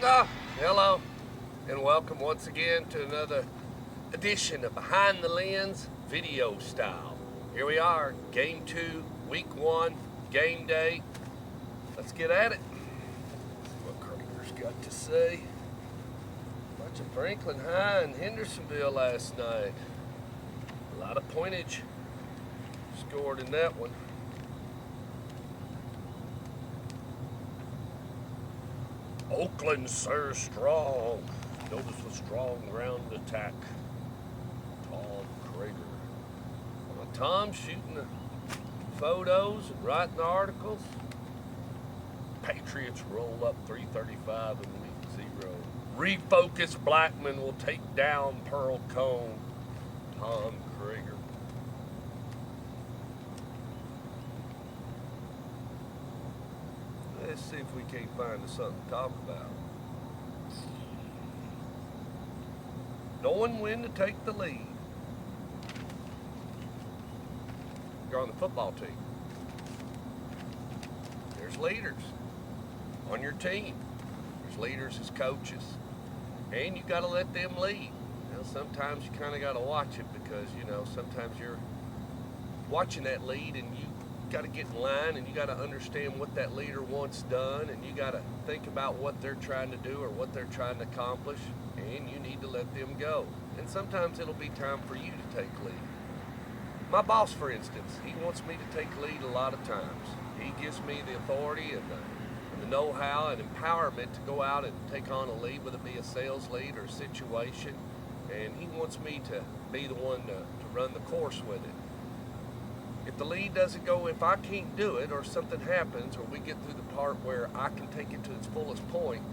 Hello, and welcome once again to another edition of Behind the Lens video style. Here we are, game 2, week 1, game day. Let's get at it. See what Krager's got to say. Bunch of Franklin High and Hendersonville last night. A lot of pointage scored in that one. Oakland, sir, strong. Notice the strong ground attack. Tom Krager. Tom's shooting the photos and writing the articles. Patriots roll up 335 in week 0. Refocus Blackman will take down Pearl Cone. Tom Krager. Let's see if we can't find something to talk about. Knowing when to take the lead. You're on the football team. There's leaders on your team. There's leaders as coaches. And you got to let them lead. Sometimes you kind of got to watch it because, sometimes you're watching that lead and you got to get in line and you got to understand what that leader wants done, and you got to think about what they're trying to do or what they're trying to accomplish, and you need to let them go. And sometimes it'll be time for you to take lead. My boss, for instance, he wants me to take lead a lot of times. He gives me the authority and the know-how and empowerment to go out and take on a lead, whether it be a sales lead or a situation, and he wants me to be the one to run the course with it. If the lead doesn't go, if I can't do it or something happens or we get through the part where I can take it to its fullest point,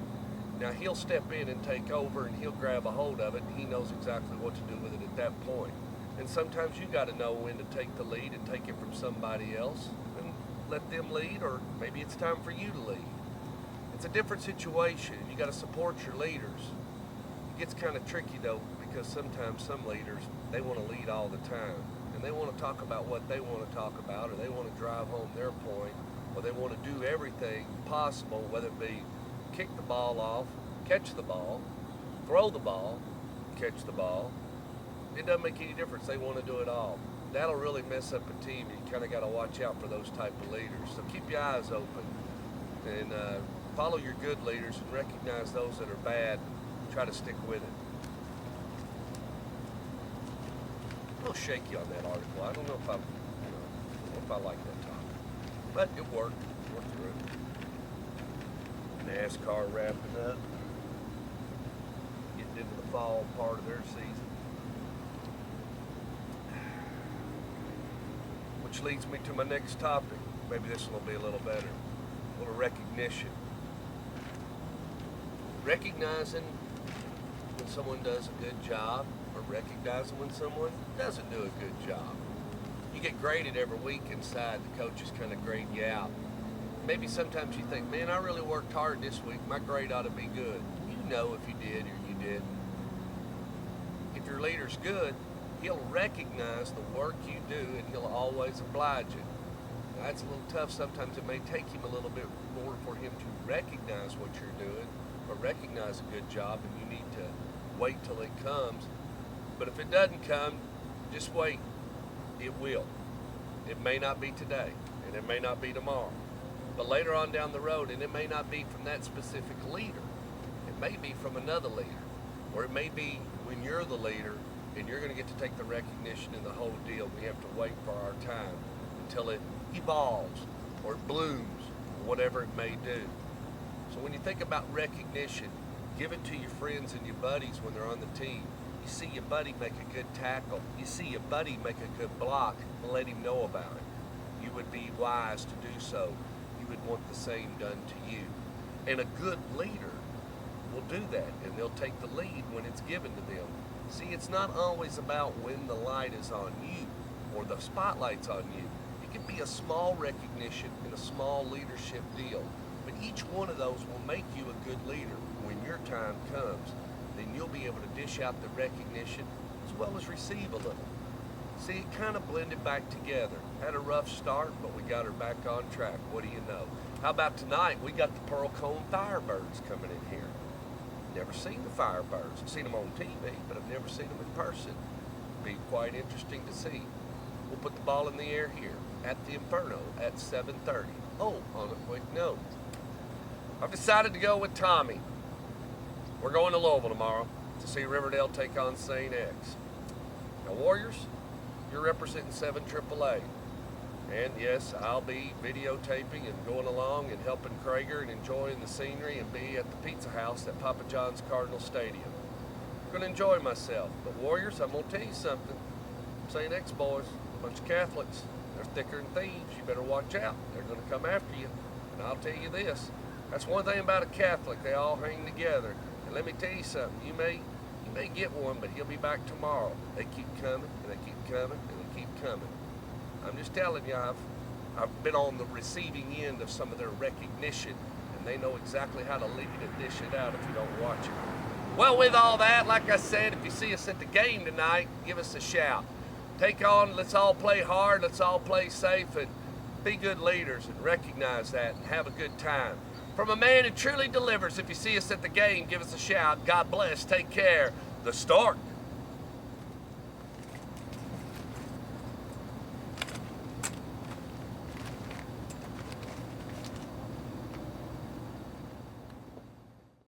now he'll step in and take over and he'll grab a hold of it and he knows exactly what to do with it at that point. And sometimes you got to know when to take the lead and take it from somebody else and let them lead, or maybe it's time for you to lead. It's a different situation. You got to support your leaders. It gets kind of tricky though, because sometimes some leaders, they want to lead all the time. And they want to talk about what they want to talk about, or they want to drive home their point, or they want to do everything possible, whether it be kick the ball off, catch the ball, throw the ball, catch the ball. It doesn't make any difference. They want to do it all. That'll really mess up a team. You kind of got to watch out for those type of leaders. So keep your eyes open and follow your good leaders and recognize those that are bad. Try to stick with it. A little shaky on that article. I don't know if I like that topic, but it worked. Worked through it. NASCAR wrapping up, getting into the fall part of their season, which leads me to my next topic. Maybe this one will be a little better. A little recognition. Recognizing when someone does a good job, or recognizing when someone doesn't do a good job. You get graded every week inside. The coaches kind of grade you out. Maybe sometimes you think, man, I really worked hard this week. My grade ought to be good. You know if you did or you didn't. If your leader's good, he'll recognize the work you do and he'll always oblige you. Now, that's a little tough. Sometimes it may take him a little bit more for him to recognize what you're doing or recognize a good job, and you need to wait till it comes. But if it doesn't come, just wait. It will. It may not be today, and it may not be tomorrow. But later on down the road, and it may not be from that specific leader. It may be from another leader. Or it may be when you're the leader, and you're going to get to take the recognition and the whole deal. We have to wait for our time until it evolves, or it blooms, or whatever it may do. So when you think about recognition, give it to your friends and your buddies when they're on the team. You see your buddy make a good tackle, you see your buddy make a good block, and let him know about it. You would be wise to do so. You would want the same done to you. And a good leader will do that, and they'll take the lead when it's given to them. See, it's not always about when the light is on you or the spotlight's on you. It can be a small recognition and a small leadership deal, but each one of those will make you a good leader when your time comes. Then you'll be able to dish out the recognition as well as receive a little. See, it kind of blended back together. Had a rough start, but we got her back on track. What do you know? How about tonight? We got the Pearl Cone Firebirds coming in here. never seen the Firebirds. I've seen them on TV, but I've never seen them in person. Be quite interesting to see. We'll put the ball in the air here at the Inferno at 7:30. Oh, on a quick note, I've decided to go with Tommy. We're going to Louisville tomorrow to see Riverdale take on St. X. Now, Warriors, you're representing 7 AAA. And yes, I'll be videotaping and going along and helping Krager and enjoying the scenery and be at the Pizza House at Papa John's Cardinal Stadium. I'm going to enjoy myself. But Warriors, I'm going to tell you something. St. X boys, a bunch of Catholics, they're thicker than thieves. You better watch out. They're going to come after you. And I'll tell you this, that's one thing about a Catholic. They all hang together. And let me tell you something. You may get one, but he'll be back tomorrow. They keep coming, and they keep coming, and they keep coming. I'm just telling you, I've been on the receiving end of some of their recognition, and they know exactly how to lead and dish it out if you don't watch it. Well, with all that, like I said, if you see us at the game tonight, give us a shout. Let's all play hard, let's all play safe, and be good leaders and recognize that and have a good time. From a man who truly delivers, if you see us at the game, give us a shout. God bless, take care. The Stork.